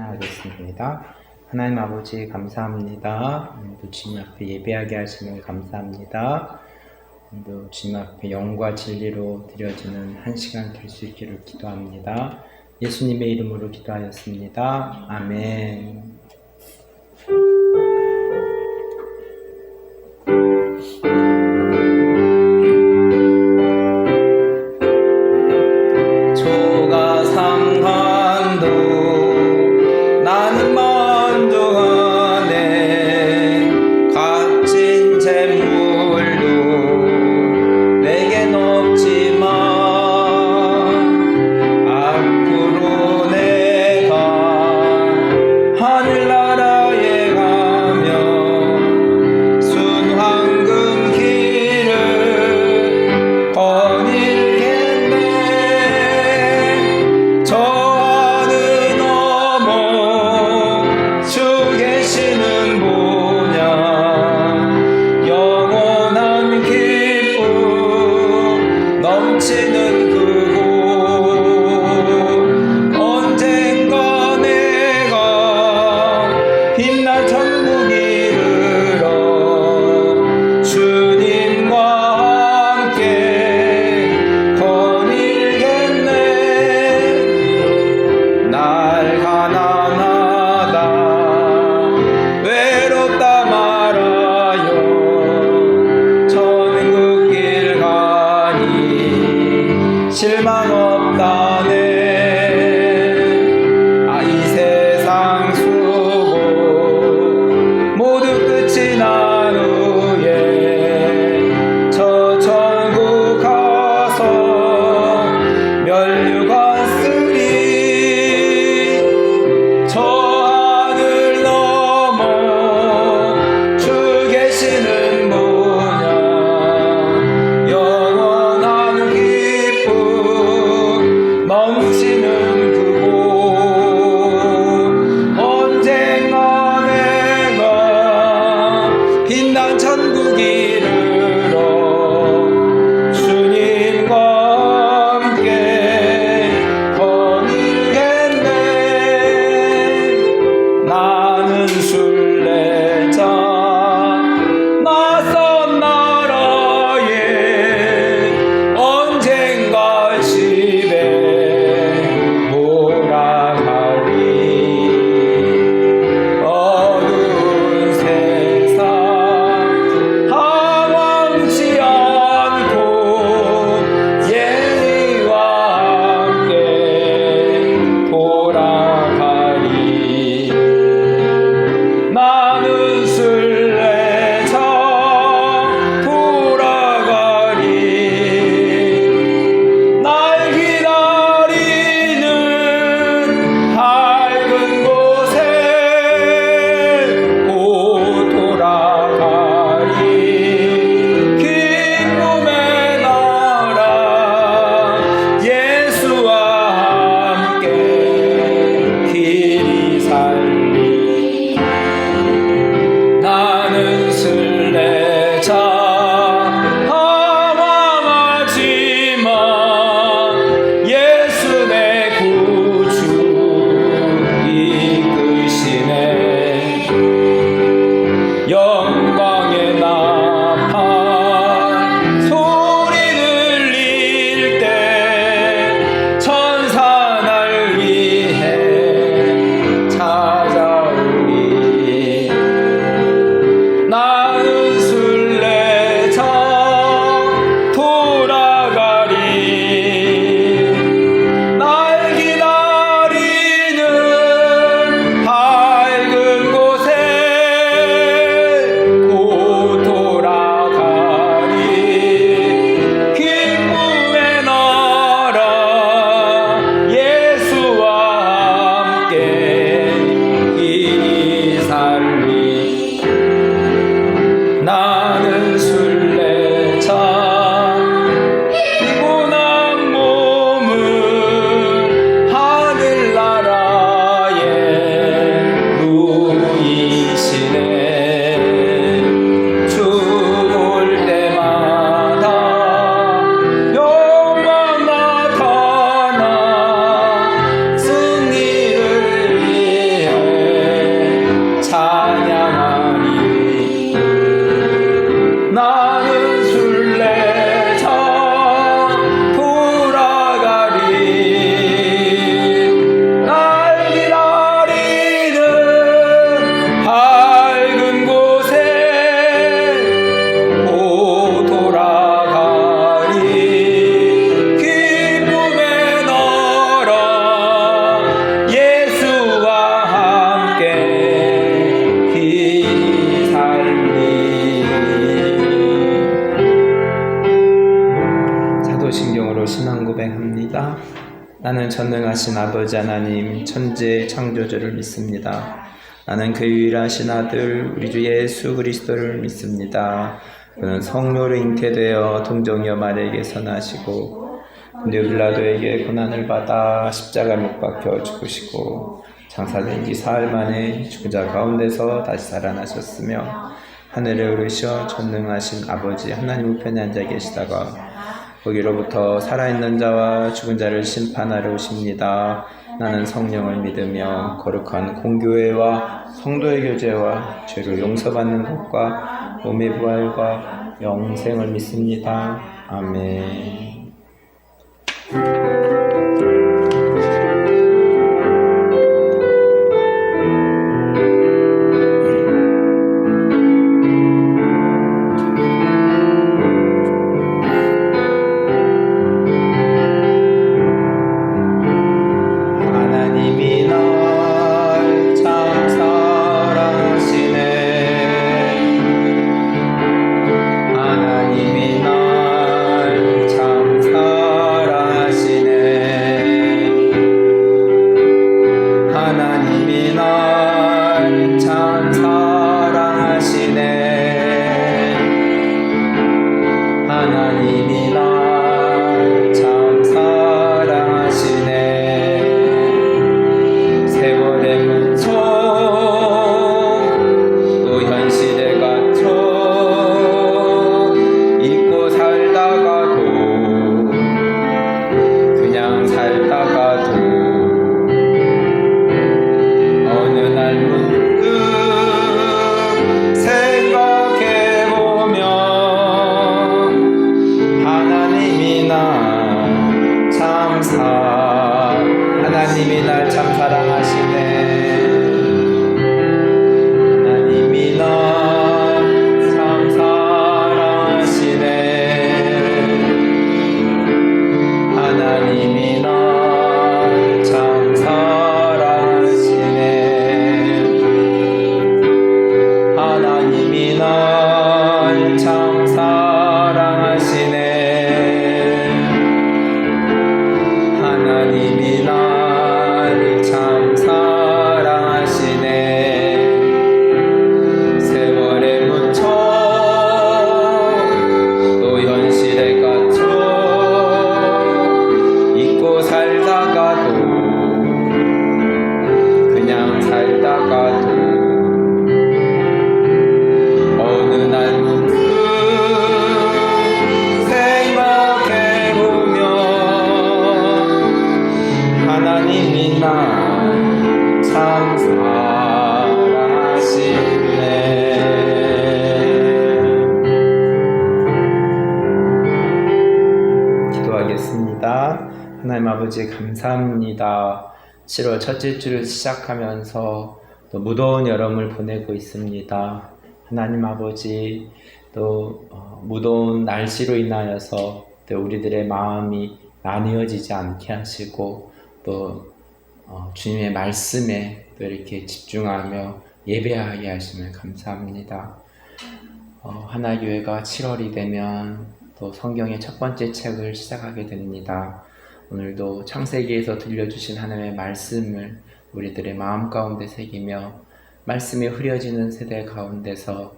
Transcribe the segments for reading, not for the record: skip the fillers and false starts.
찬양하겠습니다. 하나님 아버지 감사합니다. 오늘도 주님 앞에 예배하게 하시는 감사합니다. 오늘도 주님 앞에 영과 진리로 드려지는 한 시간 될 수 있기를 기도합니다. 예수님의 이름으로 기도하였습니다. 아멘. 실망 없다네. 이 세상 수고 모두 끝이 난 후에 저 천국 가서 멸류관 쓰리 나는 전능하신 아버지 하나님 천지의 창조주를 믿습니다. 나는 그 유일하신 아들 우리 주 예수 그리스도를 믿습니다. 그는 성령으로 잉태되어 동정녀 마리아에게서 나시고 본디오 빌라도에게 고난을 받아 십자가에 못 박혀 죽으시고 장사된 지 사흘 만에 죽은 자 가운데서 다시 살아나셨으며 하늘에 오르셔 전능하신 아버지 하나님 우편에 앉아 계시다가 거기로부터 살아있는 자와 죽은 자를 심판하러 오십니다. 나는 성령을 믿으며 거룩한 공교회와 성도의 교제와 죄를 용서받는 것과 몸의 부활과 영생을 믿습니다. 아멘. 하나님이 날 참 사랑하시네. 하나님이 날 참 사랑하시네. 하나님이 날 참 사랑하시네. 하나님이 날 참 사랑하시네. 세월에 묻혀 또 현실에 갇혀 잊고 살다가도 그냥 살다가도 어느 날 문득 생각해보면 하나님이 날 참 사랑하시네. 하나님이 날 참 사랑하시네. 하나님이 날 참 사랑하시네. 하나님이 날 참 사랑하시네. 하나님이 날 참 사랑하시네. 세월에 묻혀 또 현실에 갇혀 잊고 살다가도 그냥 살다가도 어느 날 문득 생각해보면 하나님이 날 참 사랑하시네. 기도하겠습니다. 하나님 아버지 감사합니다. 7월 첫째 주를 시작하면서 또 무더운 여름을 보내고 있습니다. 하나님 아버지 또 무더운 날씨로 인하여서 또 우리들의 마음이 나뉘어지지 않게 하시고 또 주님의 말씀에 또 이렇게 집중하며 예배하게 하심을 감사합니다. 하나교회가 7월이 되면 또 성경의 첫 번째 책을 시작하게 됩니다. 오늘도 창세기에서 들려주신 하나님의 말씀을 우리들의 마음 가운데 새기며 말씀이 흐려지는 세대 가운데서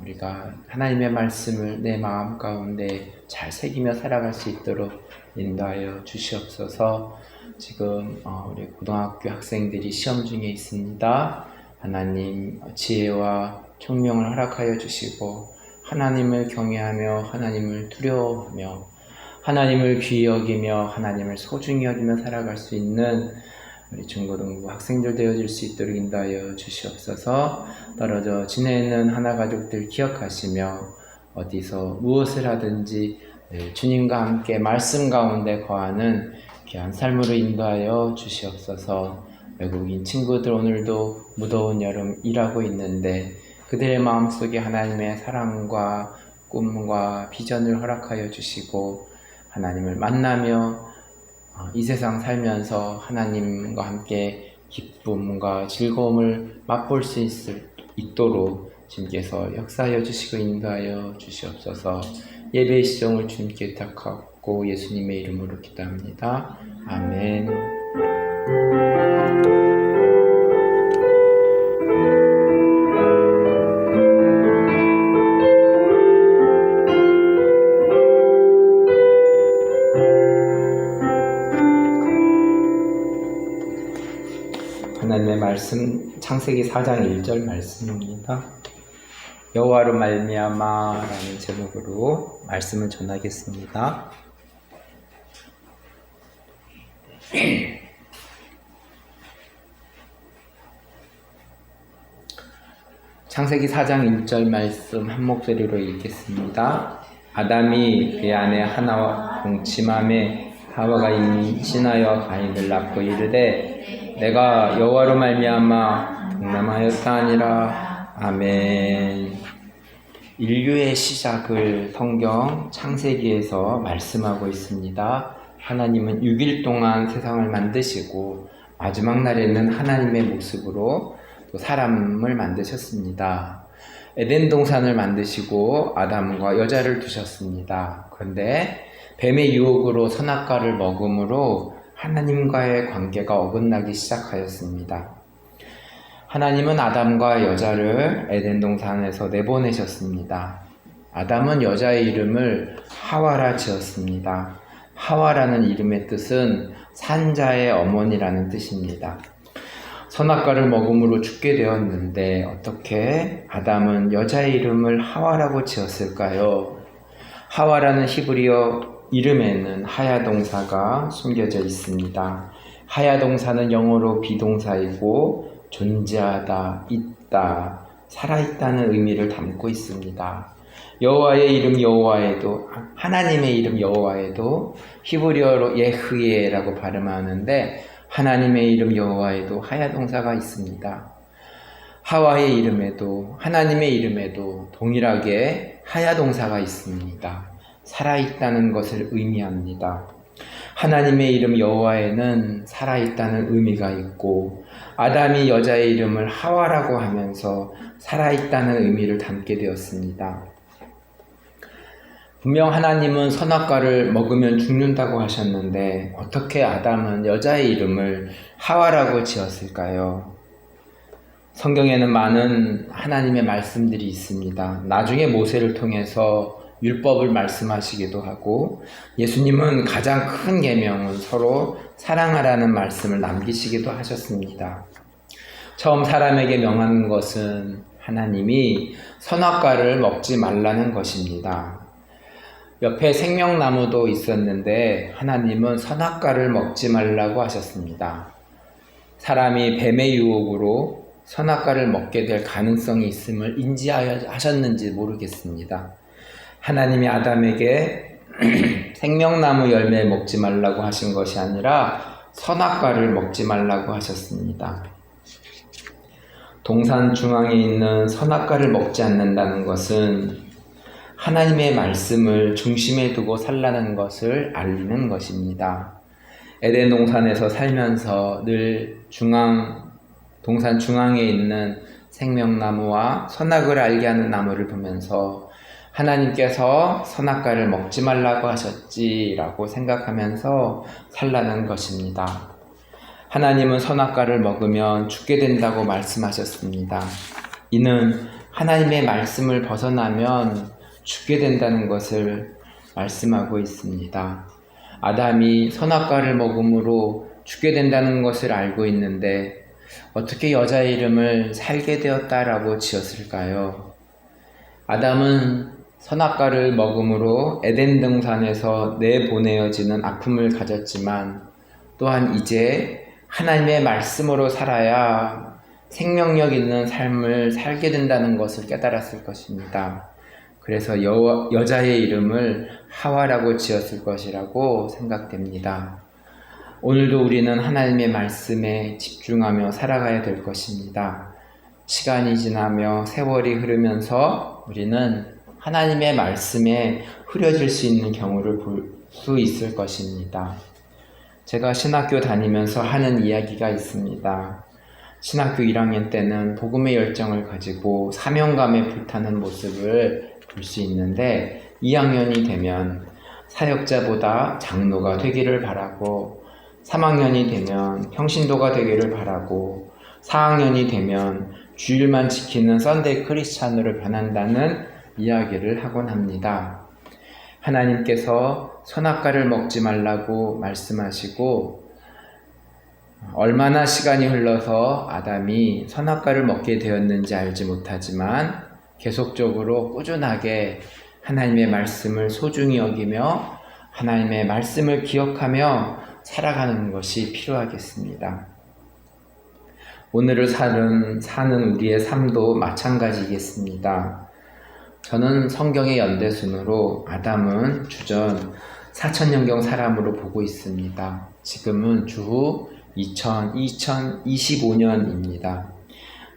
우리가 하나님의 말씀을 내 마음 가운데 잘 새기며 살아갈 수 있도록 인도하여 주시옵소서. 지금 우리 고등학교 학생들이 시험 중에 있습니다. 하나님 지혜와 총명을 허락하여 주시고 하나님을 경외하며 하나님을 두려워하며 하나님을 귀히 여기며 하나님을 소중히 여기며 살아갈 수 있는 우리 중고등부 학생들 되어질 수 있도록 인도하여 주시옵소서. 떨어져 지내는 하나 가족들 기억하시며 어디서 무엇을 하든지 주님과 함께 말씀 가운데 거하는 귀한 삶으로 인도하여 주시옵소서. 외국인 친구들 오늘도 무더운 여름 일하고 있는데 그들의 마음속에 하나님의 사랑과 꿈과 비전을 허락하여 주시고 하나님을 만나며 이 세상 살면서 하나님과 함께 기쁨과 즐거움을 맛볼 수 있도록 주님께서 역사하여 주시고 인도하여 주시옵소서. 예배의 시정을 주님께 부탁하고 받고 예수님의 이름으로 기도합니다. 아멘. 하나님의 말씀 창세기 4장 1절 말씀입니다. 여호와로 말미암아라는 제목으로 말씀을 전하겠습니다. 창세기 4장 1절 말씀 한 목소리로 읽겠습니다. 아담이 그의 아내 하나와 동침함에 하와가 임신하여 가인을 낳고 이르되 내가 여호와로 말미암아 동남하였다 하니라. 아멘. 인류의 시작을 성경 창세기에서 말씀하고 있습니다. 하나님은 6일 동안 세상을 만드시고 마지막 날에는 하나님의 모습으로 또 사람을 만드셨습니다. 에덴 동산을 만드시고 아담과 여자를 두셨습니다. 그런데 뱀의 유혹으로 선악과를 먹음으로 하나님과의 관계가 어긋나기 시작하였습니다. 하나님은 아담과 여자를 에덴 동산에서 내보내셨습니다. 아담은 여자의 이름을 하와라 지었습니다. 하와라는 이름의 뜻은 산자의 어머니라는 뜻입니다. 선악과를 먹음으로 죽게 되었는데 어떻게 아담은 여자의 이름을 하와라고 지었을까요? 하와라는 히브리어 이름에는 하야 동사가 숨겨져 있습니다. 하야 동사는 영어로 비동사이고 존재하다, 있다, 살아있다는 의미를 담고 있습니다. 여호와의 이름 여호와에도, 하나님의 이름 여호와에도 히브리어로 예흐예라고 발음하는데 하나님의 이름 여호와에도 하야 동사가 있습니다. 하와의 이름에도 하나님의 이름에도 동일하게 하야 동사가 있습니다. 살아있다는 것을 의미합니다. 하나님의 이름 여호와에는 살아있다는 의미가 있고 아담이 여자의 이름을 하와라고 하면서 살아있다는 의미를 담게 되었습니다. 분명 하나님은 선악과를 먹으면 죽는다고 하셨는데 어떻게 아담은 여자의 이름을 하와라고 지었을까요? 성경에는 많은 하나님의 말씀들이 있습니다. 나중에 모세를 통해서 율법을 말씀하시기도 하고 예수님은 가장 큰 계명은 서로 사랑하라는 말씀을 남기시기도 하셨습니다. 처음 사람에게 명한 것은 하나님이 선악과를 먹지 말라는 것입니다. 옆에 생명나무도 있었는데 하나님은 선악과를 먹지 말라고 하셨습니다. 사람이 뱀의 유혹으로 선악과를 먹게 될 가능성이 있음을 인지하셨는지 모르겠습니다. 하나님이 아담에게 생명나무 열매 먹지 말라고 하신 것이 아니라 선악과를 먹지 말라고 하셨습니다. 동산 중앙에 있는 선악과를 먹지 않는다는 것은 하나님의 말씀을 중심에 두고 살라는 것을 알리는 것입니다. 에덴 동산에서 살면서 늘 동산 중앙에 있는 생명나무와 선악을 알게 하는 나무를 보면서 하나님께서 선악과를 먹지 말라고 하셨지라고 생각하면서 살라는 것입니다. 하나님은 선악과를 먹으면 죽게 된다고 말씀하셨습니다. 이는 하나님의 말씀을 벗어나면 죽게 된다는 것을 말씀하고 있습니다. 아담이 선악과를 먹음으로 죽게 된다는 것을 알고 있는데 어떻게 여자의 이름을 살게 되었다라고 지었을까요? 아담은 선악과를 먹음으로 에덴 동산에서 내보내어지는 아픔을 가졌지만 또한 이제 하나님의 말씀으로 살아야 생명력 있는 삶을 살게 된다는 것을 깨달았을 것입니다. 그래서 여자의 이름을 하와라고 지었을 것이라고 생각됩니다. 오늘도 우리는 하나님의 말씀에 집중하며 살아가야 될 것입니다. 시간이 지나며 세월이 흐르면서 우리는 하나님의 말씀에 흐려질 수 있는 경우를 볼 수 있을 것입니다. 제가 신학교 다니면서 하는 이야기가 있습니다. 신학교 1학년 때는 복음의 열정을 가지고 사명감에 불타는 모습을 볼 수 있는데 2학년이 되면 사역자보다 장로가 되기를 바라고 3학년이 되면 평신도가 되기를 바라고 4학년이 되면 주일만 지키는 썬데이 크리스찬으로 변한다는 이야기를 하곤 합니다. 하나님께서 선악과를 먹지 말라고 말씀하시고 얼마나 시간이 흘러서 아담이 선악과를 먹게 되었는지 알지 못하지만 계속적으로 꾸준하게 하나님의 말씀을 소중히 여기며 하나님의 말씀을 기억하며 살아가는 것이 필요하겠습니다. 오늘을 사는 우리의 삶도 마찬가지겠습니다. 저는 성경의 연대순으로 아담은 주전 4000년경 사람으로 보고 있습니다. 지금은 주후 2025년입니다.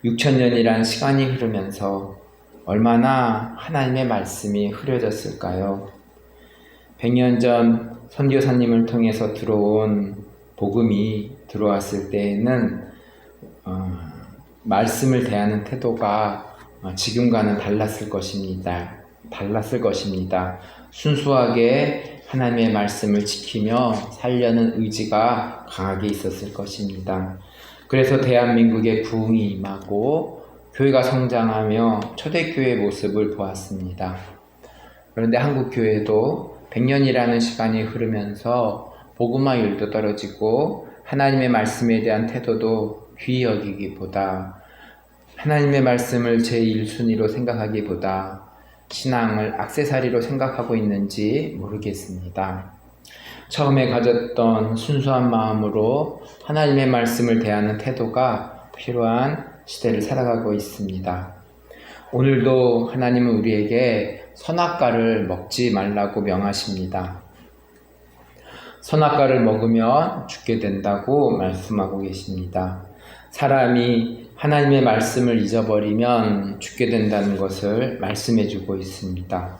6000년이란 시간이 흐르면서 얼마나 하나님의 말씀이 흐려졌을까요? 100년 전 선교사님을 통해서 들어온 복음이 들어왔을 때에는 말씀을 대하는 태도가 지금과는 달랐을 것입니다. 순수하게 하나님의 말씀을 지키며 살려는 의지가 강하게 있었을 것입니다. 그래서 대한민국의 부흥이 임하고 교회가 성장하며 초대교회의 모습을 보았습니다. 그런데 한국교회도 100년이라는 시간이 흐르면서 복음화율도 떨어지고 하나님의 말씀에 대한 태도도 귀히 여기기보다 하나님의 말씀을 제1순위로 생각하기보다 신앙을 액세서리로 생각하고 있는지 모르겠습니다. 처음에 가졌던 순수한 마음으로 하나님의 말씀을 대하는 태도가 필요한 시대를 살아가고 있습니다. 오늘도 하나님은 우리에게 선악과를 먹지 말라고 명하십니다. 선악과를 먹으면 죽게 된다고 말씀하고 계십니다. 사람이 하나님의 말씀을 잊어버리면 죽게 된다는 것을 말씀해주고 있습니다.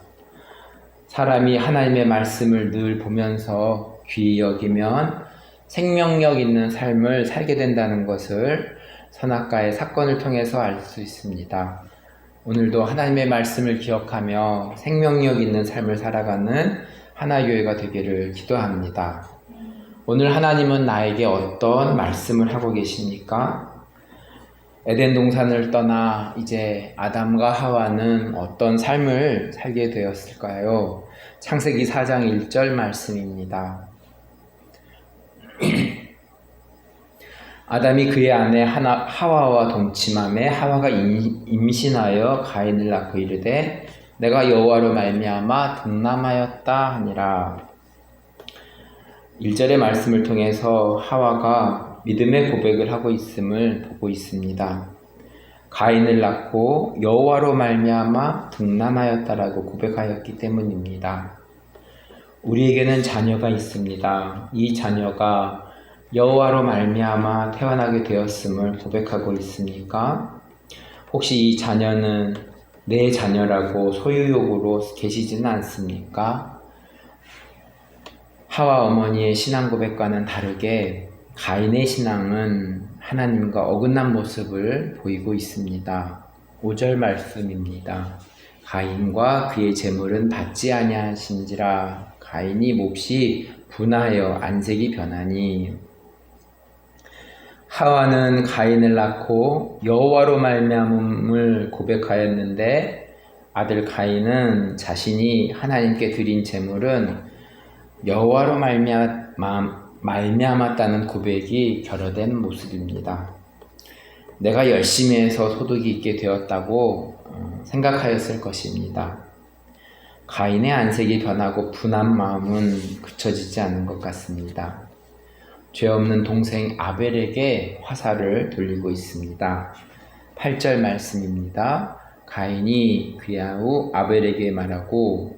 사람이 하나님의 말씀을 늘 보면서 귀히 여기면 생명력 있는 삶을 살게 된다는 것을 선악과의 사건을 통해서 알 수 있습니다. 오늘도 하나님의 말씀을 기억하며 생명력 있는 삶을 살아가는 하나교회가 되기를 기도합니다. 오늘 하나님은 나에게 어떤 말씀을 하고 계십니까? 에덴 동산을 떠나 이제 아담과 하와는 어떤 삶을 살게 되었을까요? 창세기 4장 1절 말씀입니다. 아담이 그의 아내 하와와 동침하매 하와가 임신하여 가인을 낳고 이르되 내가 여호와로 말미암아 득남하였다 하니라. 1절의 말씀을 통해서 하와가 믿음의 고백을 하고 있음을 보고 있습니다. 가인을 낳고 여호와로 말미암아 득남하였다라고 고백하였기 때문입니다. 우리에게는 자녀가 있습니다. 이 자녀가 여호와로 말미암아 태어나게 되었음을 고백하고 있습니까? 혹시 이 자녀는 내 자녀라고 소유욕으로 계시지는 않습니까? 하와 어머니의 신앙 고백과는 다르게 가인의 신앙은 하나님과 어긋난 모습을 보이고 있습니다. 5절 말씀입니다. 가인과 그의 재물은 받지 아니하신지라 가인이 몹시 분하여 안색이 변하니. 하와는 가인을 낳고 여호와로 말미암음을 고백하였는데 아들 가인은 자신이 하나님께 드린 재물은 여호와로 말미암았다는 고백이 결여된 모습입니다. 내가 열심히 해서 소득이 있게 되었다고 생각하였을 것입니다. 가인의 안색이 변하고 분한 마음은 그쳐지지 않은 것 같습니다. 죄 없는 동생 아벨에게 화살을 돌리고 있습니다. 8절 말씀입니다. 가인이 그의 아우 아벨에게 말하고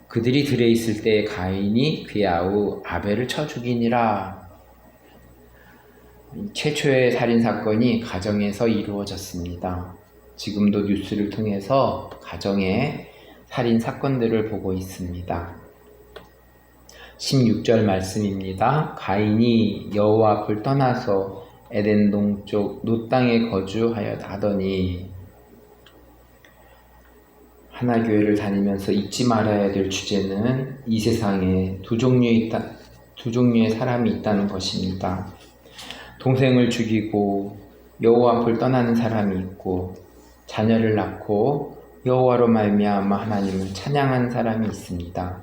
그들이 들에 있을 때 가인이 그의 아우 아벨을 쳐 죽이니라. 최초의 살인사건이 가정에서 이루어졌습니다. 지금도 뉴스를 통해서 가정의 살인사건들을 보고 있습니다. 16절 말씀입니다. 가인이 여호와 앞을 떠나서 에덴 동쪽 놋 땅에 거주하여 하더니 하나교회를 다니면서 잊지 말아야 될 주제는 이 세상에 두 종류의 사람이 있다는 것입니다. 동생을 죽이고 여호와 앞을 떠나는 사람이 있고, 자녀를 낳고 여호와로 말미암아 하나님을 찬양하는 사람이 있습니다.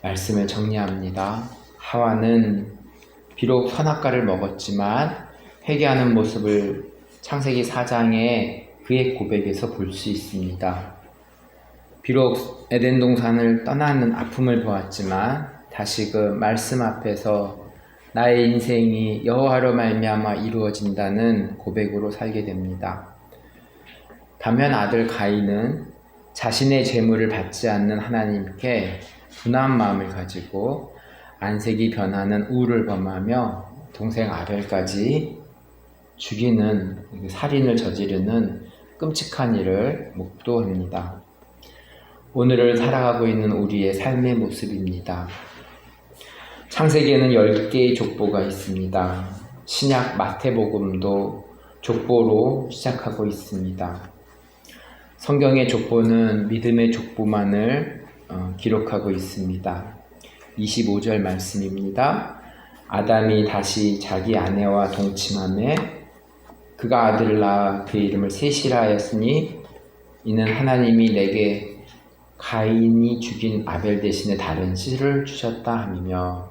말씀을 정리합니다. 하와는 비록 선악과를 먹었지만 회개하는 모습을 창세기 4장에 그의 고백에서 볼 수 있습니다. 비록 에덴 동산을 떠나는 아픔을 보았지만 다시금 말씀 앞에서 나의 인생이 여호와로 말미암아 이루어진다는 고백으로 살게 됩니다. 반면 아들 가인은 자신의 재물을 받지 않는 하나님께 분한 마음을 가지고 안색이 변하는 우를 범하며 동생 아벨까지 죽이는, 살인을 저지르는 끔찍한 일을 목도합니다. 오늘을 살아가고 있는 우리의 삶의 모습입니다. 창세기에는 10개의 족보가 있습니다. 신약 마태복음도 족보로 시작하고 있습니다. 성경의 족보는 믿음의 족보만을 기록하고 있습니다. 25절 말씀입니다. 아담이 다시 자기 아내와 동침하매 그가 아들을 낳아 그 이름을 셋이라 하였으니 이는 하나님이 내게 가인이 죽인 아벨 대신에 다른 씨를 주셨다 함이며,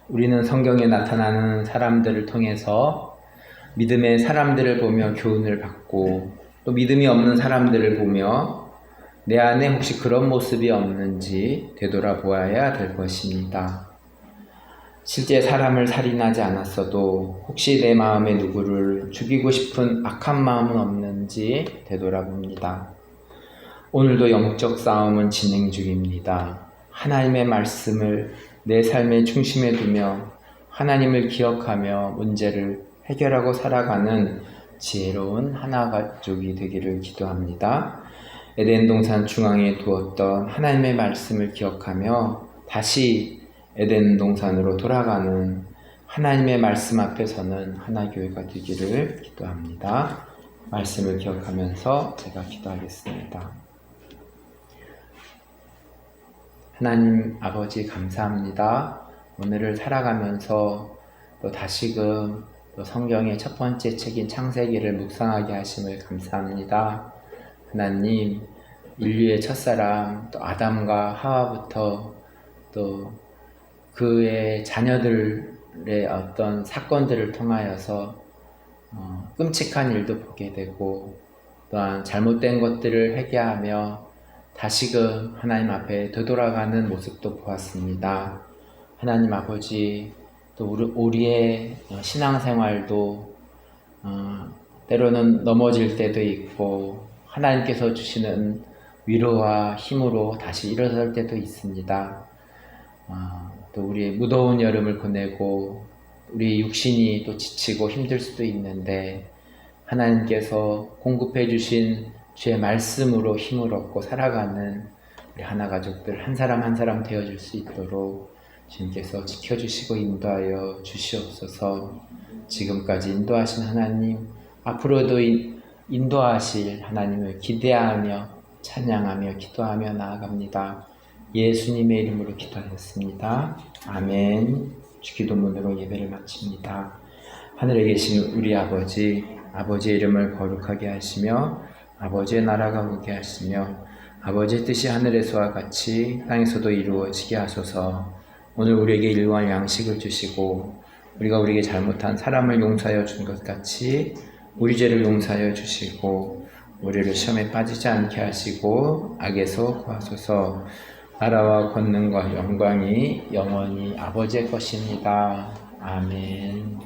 우리는 성경에 나타나는 사람들을 통해서 믿음의 사람들을 보며 교훈을 받고, 또 믿음이 없는 사람들을 보며 내 안에 혹시 그런 모습이 없는지 되돌아보아야 될 것입니다. 실제 사람을 살인하지 않았어도 혹시 내 마음에 누구를 죽이고 싶은 악한 마음은 없는지 되돌아봅니다. 오늘도 영적 싸움은 진행 중입니다. 하나님의 말씀을 내 삶의 중심에 두며 하나님을 기억하며 문제를 해결하고 살아가는 지혜로운 하나가족이 되기를 기도합니다. 에덴 동산 중앙에 두었던 하나님의 말씀을 기억하며 다시 에덴 동산으로 돌아가는 하나님의 말씀 앞에서는 하나교회가 되기를 기도합니다. 말씀을 기억하면서 제가 기도하겠습니다. 하나님 아버지 감사합니다. 오늘을 살아가면서 또 다시금 또 성경의 첫 번째 책인 창세기를 묵상하게 하심을 감사합니다. 하나님, 인류의 첫사람 또 아담과 하와부터 또 그의 자녀들의 어떤 사건들을 통하여서 끔찍한 일도 보게 되고, 또한 잘못된 것들을 회개하며 다시금 하나님 앞에 되돌아가는 모습도 보았습니다. 하나님 아버지, 또 우리의 신앙생활도 때로는 넘어질 때도 있고 하나님께서 주시는 위로와 힘으로 다시 일어설 때도 있습니다. 또 우리의 무더운 여름을 보내고 우리 육신이 또 지치고 힘들 수도 있는데 하나님께서 공급해 주신 주의 말씀으로 힘을 얻고 살아가는 우리 하나가족들 한 사람 한 사람 되어줄 수 있도록 주님께서 지켜주시고 인도하여 주시옵소서. 지금까지 인도하신 하나님, 앞으로도 인도하실 하나님을 기대하며 찬양하며 기도하며 나아갑니다. 예수님의 이름으로 기도하였습니다. 아멘. 주기도문으로 예배를 마칩니다. 하늘에 계신 우리 아버지, 아버지의 이름을 거룩하게 하시며 아버지의 나라가 오게 하시며 아버지의 뜻이 하늘에서와 같이 땅에서도 이루어지게 하소서. 오늘 우리에게 일용할 양식을 주시고 우리가 우리에게 잘못한 사람을 용서하여 준 것 같이 우리 죄를 용서하여 주시고 우리를 시험에 빠지지 않게 하시고 악에서 구하소서. 나라와 권능과 영광이 영원히 아버지의 것입니다. 아멘.